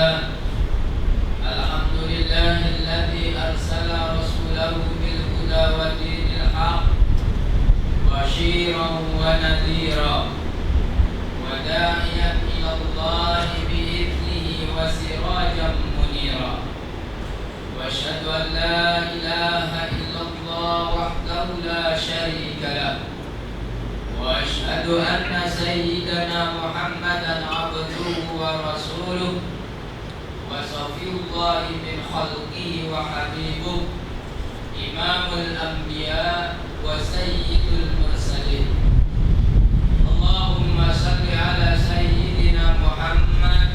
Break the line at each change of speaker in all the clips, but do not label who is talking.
لله الحمد لله الذي أرسل رسوله بالهدى ودين الحق بشيرا ونذيرا وداعيا إلى الله بإذنه وسراجا منيرا وأشهد أن لا إله إلا الله وحده لا شريك له وأشهد أن سيدنا محمدا عبده ورسوله وصفي الله من خلقه وحبيبه إمام الأنبياء وسيد المرسلين اللهم صل على سيدنا محمد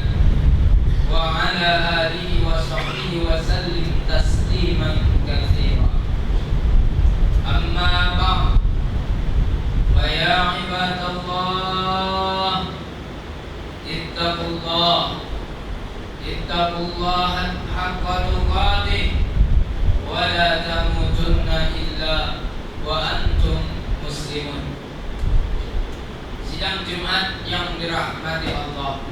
وعلى آله وصحبه وسلم تسليما كثيرا أما بعد فيا عباد الله اتقوا الله حق تقاته ولا تموتن إلا وأنتم muslimun. Sidang Jumat yang dirahmati Allah,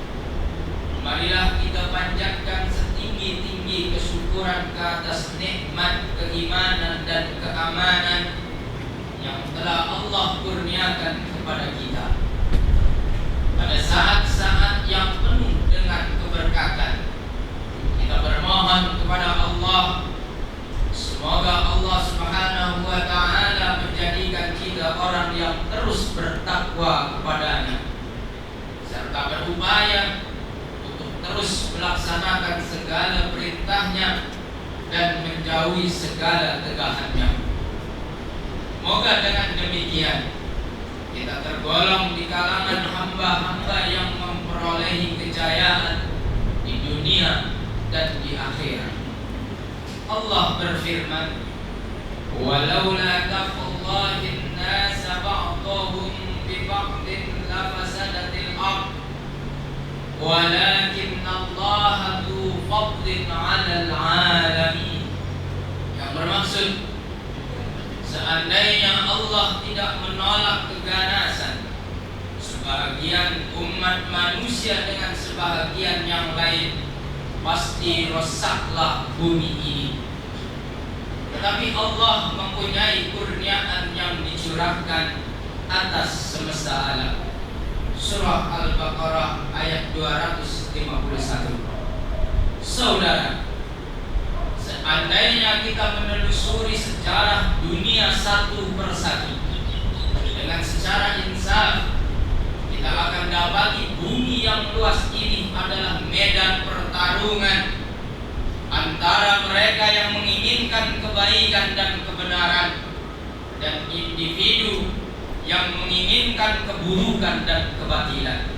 marilah kita panjatkan setinggi-tinggi kesyukuran ke atas nikmat keimanan dan keamanan yang telah Allah kurniakan kepada kita pada saat-saat yang penuh dengan keberkatan. Kita bermohon kepada Allah, semoga Allah Subhanahu wa ta'ala menjadikan kita orang yang terus bertakwa kepadanya serta berupaya untuk terus melaksanakan segala perintahnya dan menjauhi segala tegahannya. Semoga dengan demikian kita tergolong di kalangan hamba-hamba yang memperolehi kejayaan di dunia dan di akhirat. Allah berfirman, "Walaula daf'ullahi an-nasa ba'dahum bi ba'din lafasadatil ardh, walakinna Allaha dzu fadlin 'alal 'alamin." Yang bermaksud, seandainya Allah tidak menolak keganasan sebahagian umat manusia dengan sebahagian yang lain, pasti rosaklah bumi ini. Tetapi Allah mempunyai kurniaan yang dicurahkan atas semesta alam. Surah Al-Baqarah ayat 251. Saudara, seandainya kita menelusuri sejarah dunia satu persatu dengan secara insaf, kita akan dapati bumi yang luas ini adalah medan pertarungan antara mereka yang menginginkan kebaikan dan kebenaran dan individu yang menginginkan keburukan dan kebatilan.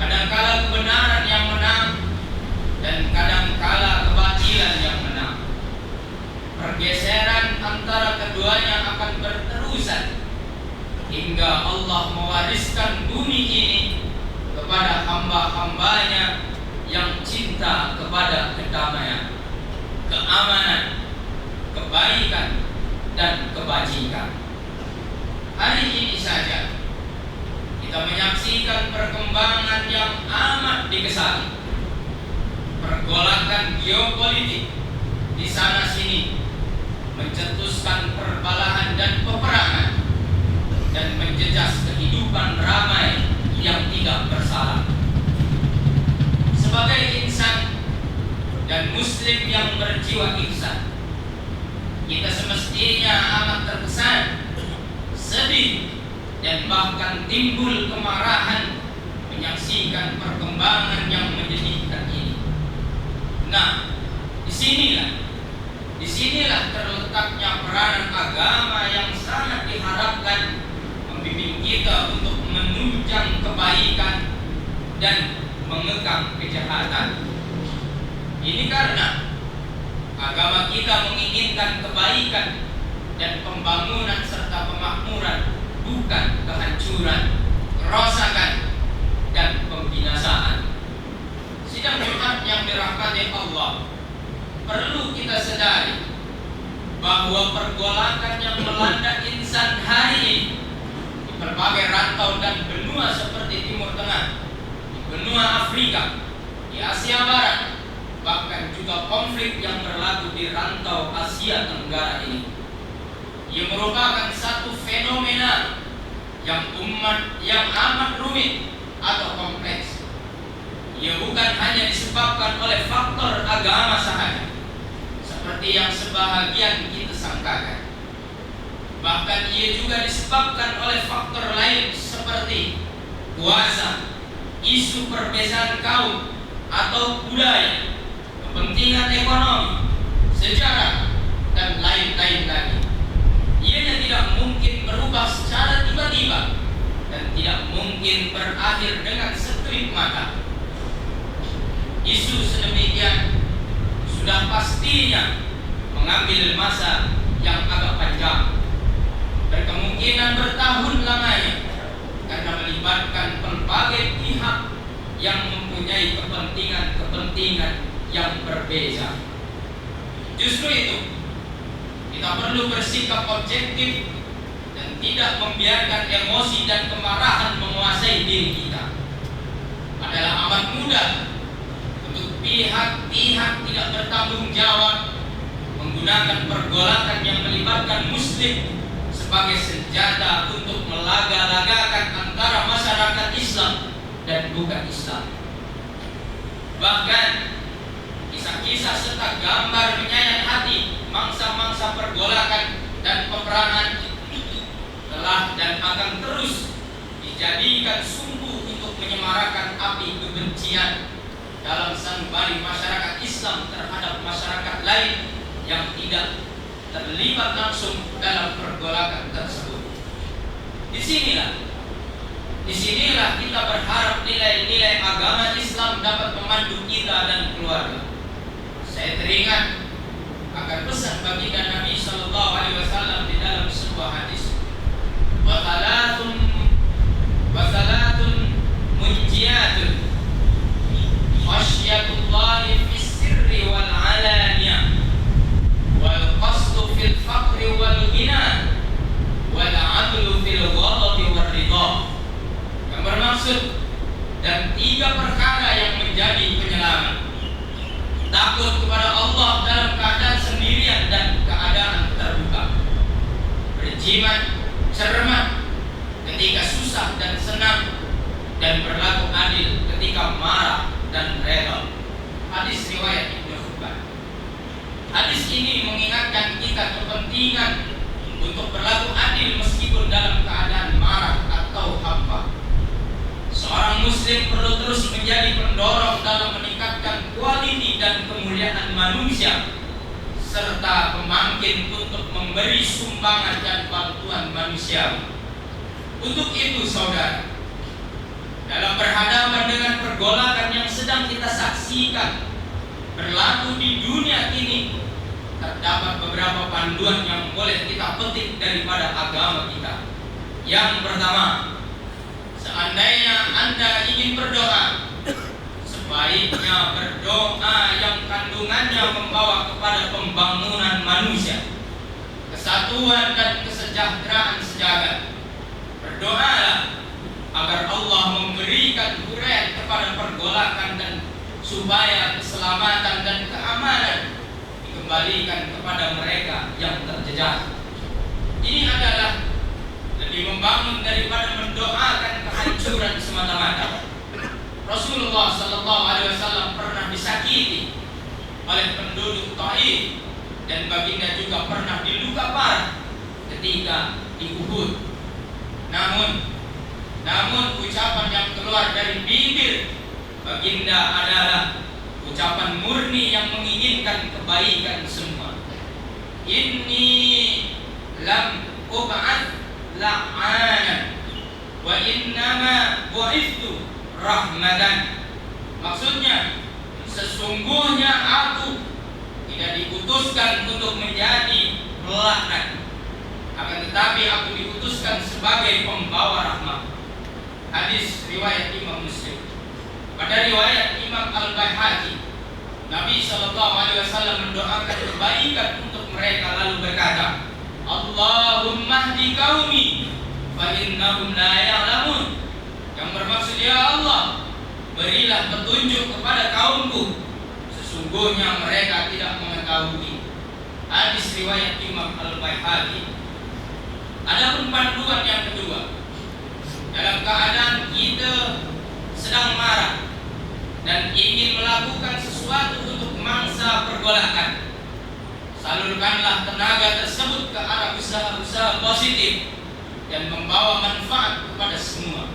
Kadangkala kebenaran yang menang dan kadangkala kebatilan yang menang. Pergeseran antara keduanya akan berterusan hingga Allah mewariskan bumi ini kepada hamba-hambanya yang cinta kepada kedamaian, keamanan, kebaikan, dan kebajikan. Hari ini saja kita menyaksikan perkembangan yang amat dikesali. Pergolakan geopolitik di sana sini mencetuskan perbalahan dan peperangan dan menjejas kehidupan ramai yang tidak bersalah. Sebagai insan dan muslim yang berjiwa ihsan, kita semestinya amat terkesan, sedih, dan bahkan timbul kemarahan menyaksikan perkembangan yang menyedihkan ini. Nah, disinilah terletaknya peranan agama yang sangat diharapkan membimbing kita untuk menunjang kebaikan dan mengekang kejahatan. Ini karena agama kita menginginkan kebaikan dan pembangunan serta pemakmuran, bukan kehancuran, kerosakan, dan pembinasaan. Sidang Jumat yang dirahmati Allah, perlu kita sadari bahwa pergolakan yang melanda insan hari ini di berbagai rantau dan benua seperti Timur Tengah, di benua Afrika, di di Asia Barat, bahkan juga konflik yang berlaku di rantau Asia Tenggara ini. Ia merupakan satu fenomena yang amat rumit atau kompleks. Ia bukan hanya disebabkan oleh faktor agama sahaja, seperti yang sebahagian kita sangkakan. Bahkan ia juga disebabkan oleh faktor lain seperti kuasa, isu perbedaan kaum atau budaya, kepentingan ekonomi, sejarah, dan lain-lain lagi. Ianya tidak mungkin berubah secara tiba-tiba dan tidak mungkin berakhir dengan sekelip mata. Isu sedemikian sudah pastinya mengambil masa yang agak panjang, berkemungkinan bertahun lamanya, karena melibatkan berbagai pihak yang mempunyai kepentingan yang berbeda. Justru itu, kita perlu bersikap objektif dan tidak membiarkan emosi dan kemarahan menguasai diri kita. Adalah amat mudah untuk pihak-pihak tidak bertanggung jawab menggunakan pergolakan yang melibatkan Muslim sebagai senjata untuk melaga-lagakan antara masyarakat Islam dan bukan Islam. Bahkan kisah-kisah serta gambar menyayat hati mangsa-mangsa pergolakan dan peperangan telah dan akan terus dijadikan sumbu untuk menyemarakan api kebencian dalam sanubari masyarakat Islam terhadap masyarakat lain yang tidak terlibat langsung dalam pergolakan tersebut. Disinilah kita berharap nilai-nilai agama Islam dapat memandu kita dan keluarga. Saya teringat akan pesan baginda Nabi Sallallahu Alaihi Wasallam di dalam sebuah hadis. Wasalatun munjiyatun khasyatullahi fis sirri wal alaniyah wal qasdu fil faqri wal ghina wal adlu fil ghadabi war ridha. Yang bermaksud, dan 3 perkara yang menjadi penyelamat: takut kepada Allah dalam keadaan sendirian dan keadaan terbuka, berjimat cermat ketika susah dan senang, dan berlaku adil ketika marah dan rela. Hadis riwayat Ibnu Hibban. Hadis ini mengingatkan kita kepentingan untuk berlaku adil meskipun dalam keadaan marah atau hampa. Seorang muslim perlu terus menjadi pendorong dalam meningkatkan kualiti dan kemuliaan manusia, serta pemangkin untuk memberi sumbangan dan bantuan manusia. Untuk itu, saudara, dalam berhadapan dengan pergolakan yang sedang kita saksikan berlaku di dunia ini, terdapat beberapa panduan yang boleh kita petik daripada agama kita. Yang pertama, seandainya Anda ingin berdoa, sebaiknya berdoa yang kandungannya membawa kepada pembangunan manusia, kesatuan dan kesejahteraan sejagat. Berdoalah agar Allah memberikan huraian kepada pergolakan dan supaya keselamatan dan keamanan dikembalikan kepada mereka yang terjejak. Ini adalah lebih membangun daripada mendoakan kehancuran semata-mata. Rasulullah Sallallahu Alaihi Wasallam pernah disakiti oleh penduduk Taif, dan baginda juga pernah diluka parah ketika di Uhud. Namun ucapan yang keluar dari bibir baginda adalah ucapan murni yang menginginkan kebaikan semua. Inni lam ub'ats la'anan wa innama bu'ithtu rahmatan. Maksudnya, sesungguhnya aku tidak diutuskan untuk menjadi pelaknat, akan tetapi aku diutuskan sebagai pembawa rahmat. Hadis riwayat Imam Muslim. Pada riwayat Imam Al-Baihaqi, Nabi SAW mendoakan kebaikan untuk mereka lalu berkata, Allahumma hdi qaumi fa innahum la ya'lamun. Yang bermaksud, ya Allah, berilah petunjuk kepada kaum mampu, sesungguhnya mereka tidak mengetahui. Hadis riwayat Imam Al-Baihaqi. Adapun panduan yang kedua, dalam keadaan kita sedang marah dan ingin melakukan sesuatu untuk mangsa pergolakan, salurkanlah tenaga tersebut ke arah usaha-usaha positif dan membawa manfaat kepada semua.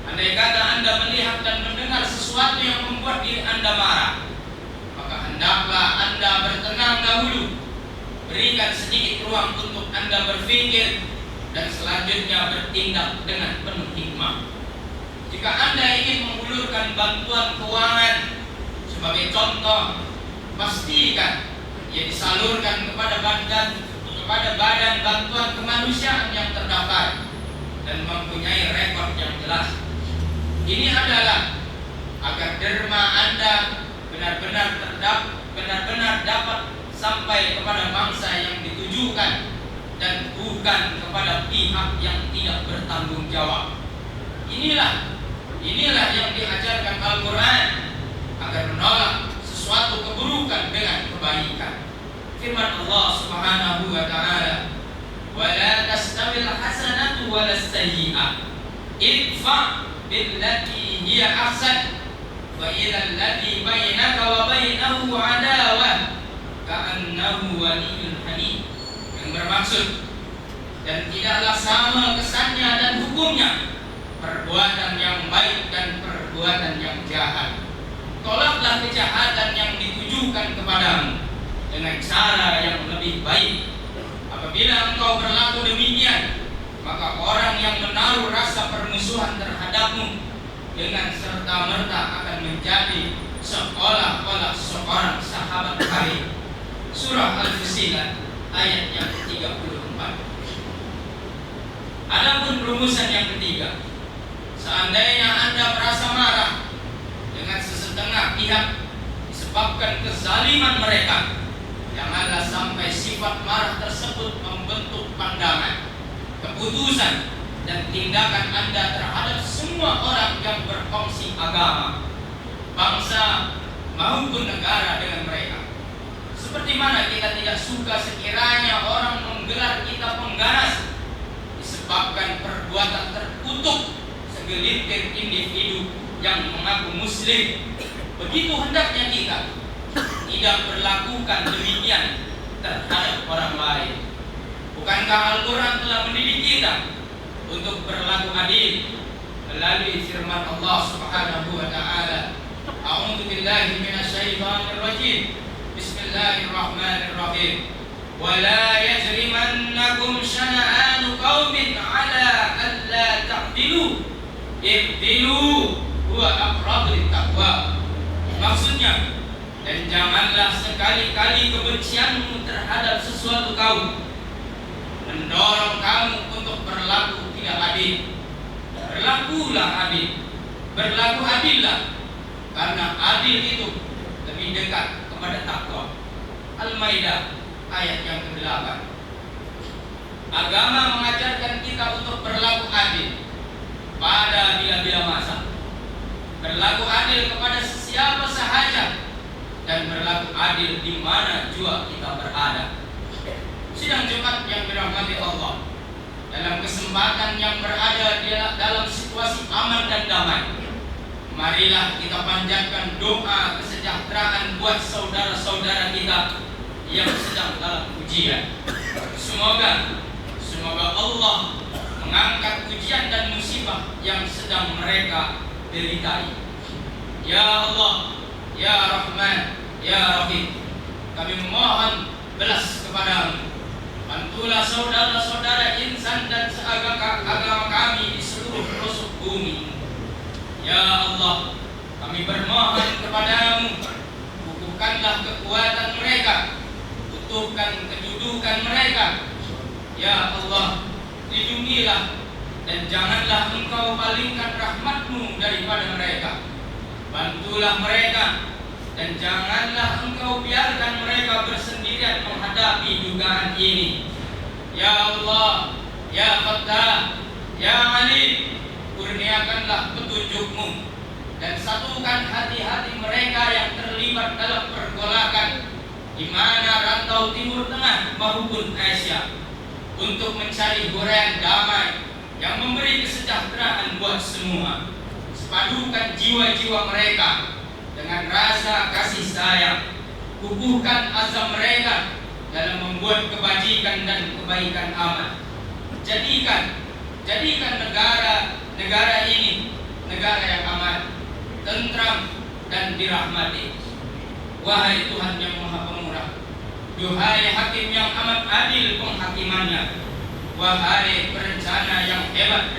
Andai kata Anda melihat dan mendengar sesuatu yang membuat diri Anda marah, maka hendaklah Anda bertenang dahulu. Berikan sedikit ruang untuk Anda berpikir dan selanjutnya bertindak dengan penuh hikmah. Jika Anda ingin menghulurkan bantuan keuangan sebagai contoh, pastikan ia disalurkan kepada badan bantuan kemanusiaan yang terdaftar dan mempunyai rekod yang jelas. Ini adalah agar derma Anda benar-benar dapat sampai kepada bangsa yang ditujukan dan bukan kepada pihak yang tidak bertanggung jawab. Inilah yang diajarkan Al-Quran, agar menolak sesuatu keburukan dengan kebaikan. Firman Allah Subhanahu wa taala, "Wa la tastawil hasanatu wa las sayyi'ah. Idfa' billati hiya ahsan wa idza alladhi bainaka wa bainahu 'adawah ka'annahu waliyyun hamim." Yang bermaksud, dan tidaklah sama kesannya dan hukumnya perbuatan yang baik dan perbuatan yang jahat. Tolaklah kejahatan yang ditujukan kepadamu dengan cara yang lebih baik. Apabila engkau berlaku demikian, maka orang yang menaruh rasa permusuhan terhadapmu dengan serta-merta akan menjadi seolah-olah seorang sahabat karib. Surah Al-Fusilat ayat yang ke-34. Adapun rumusan yang ketiga, seandainya Anda merasa marah dengan sesetengah pihak disebabkan kezaliman mereka, janganlah sampai sifat marah tersebut membentuk pandangan, keputusan, dan tindakan Anda terhadap semua orang yang berkongsi agama, bangsa, maupun negara dengan mereka. Seperti mana kita tidak suka sekiranya orang menggelar kita pengganas disebabkan perbuatan terkutuk segelintir individu yang mengaku muslim. Begitu hendaknya kita tidak berlakukan demikian terhadap orang lain. Bukankah Al-Quran telah mendidik kita untuk berlaku adil melalui firman Allah Subhanahu wa taala, "A'udzu billahi minasyaitonir rajim. Bismillahirrahmanirrahim. Wa la yajrimannakum syana'anu qaumin 'ala alla ta'dilu. I'dilu huwa aqrabu littaqwa." Maksudnya, dan janganlah sekali-kali kebencianmu terhadap sesuatu kaum mendorong kamu untuk berlaku tidak adil. Berlakulah adil, berlaku adillah, karena adil itu lebih dekat kepada takwa. Al-Maidah ayat yang ke-8. Agama mengajarkan kita untuk berlaku adil pada bila-bila masa, berlaku adil kepada siapa sahaja, dan berlaku adil di mana jua kita berada. Sidang Jumat yang dirahmati Allah, dalam kesempatan yang berada dalam situasi aman dan damai, marilah kita panjatkan doa kesejahteraan buat saudara-saudara kita yang sedang dalam ujian. Semoga Allah mengangkat ujian dan musibah yang sedang mereka deritai. Ya Allah, Ya Rahman, Ya Rahim, kami memohon belas kepadamu. Bantulah saudara-saudara insan dan seagama kami di seluruh pelosok bumi. Ya Allah, kami bermohon kepadamu, kukuhkanlah kekuatan mereka, utuhkan kedudukan mereka. Ya Allah, lindungilah dan janganlah engkau palingkan rahmatmu daripada mereka. Bantulah mereka dan janganlah engkau biarkan mereka bersendirian menghadapi dugaan ini. Ya Allah, Ya Fattah, Ya Alim, kurniakanlah petunjukmu dan satukan hati-hati mereka yang di mana rantau Timur Tengah maupun Asia, untuk mencari gorean damai yang memberi kesejahteraan buat semua. Padukan jiwa-jiwa mereka dengan rasa kasih sayang, kukuhkan azam mereka dalam membuat kebajikan dan kebaikan amal. Jadikan negara ini negara yang aman, tentram dan dirahmati. Wahai Tuhan yang Maha Pemurah, duhai Hakim yang amat adil penghakimannya, wahai perencana yang hebat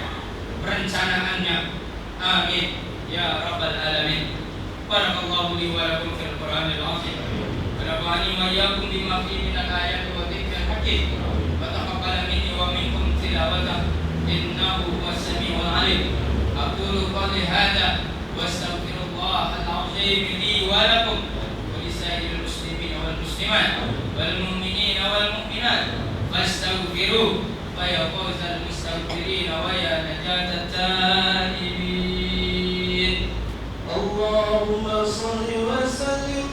perencanaannya. Amin ya rabbal alamin. Barakallahu li wa lakum fil Qur'anil azim. Wa nafa'ani wa iyyakum bima fihi minal ayati wa dzikril hakim. Wa taqabbal minni wa minkum tilawatahu innahu huwas samiul alim. Aqulu qawli hadza wa astaghfirullahal azim li wa lakum wa lisairil muslimin wal muslimat wal mu'minin wal mu'minat fastaghfiruhu fa ya fawzal mustaghfirin wa ya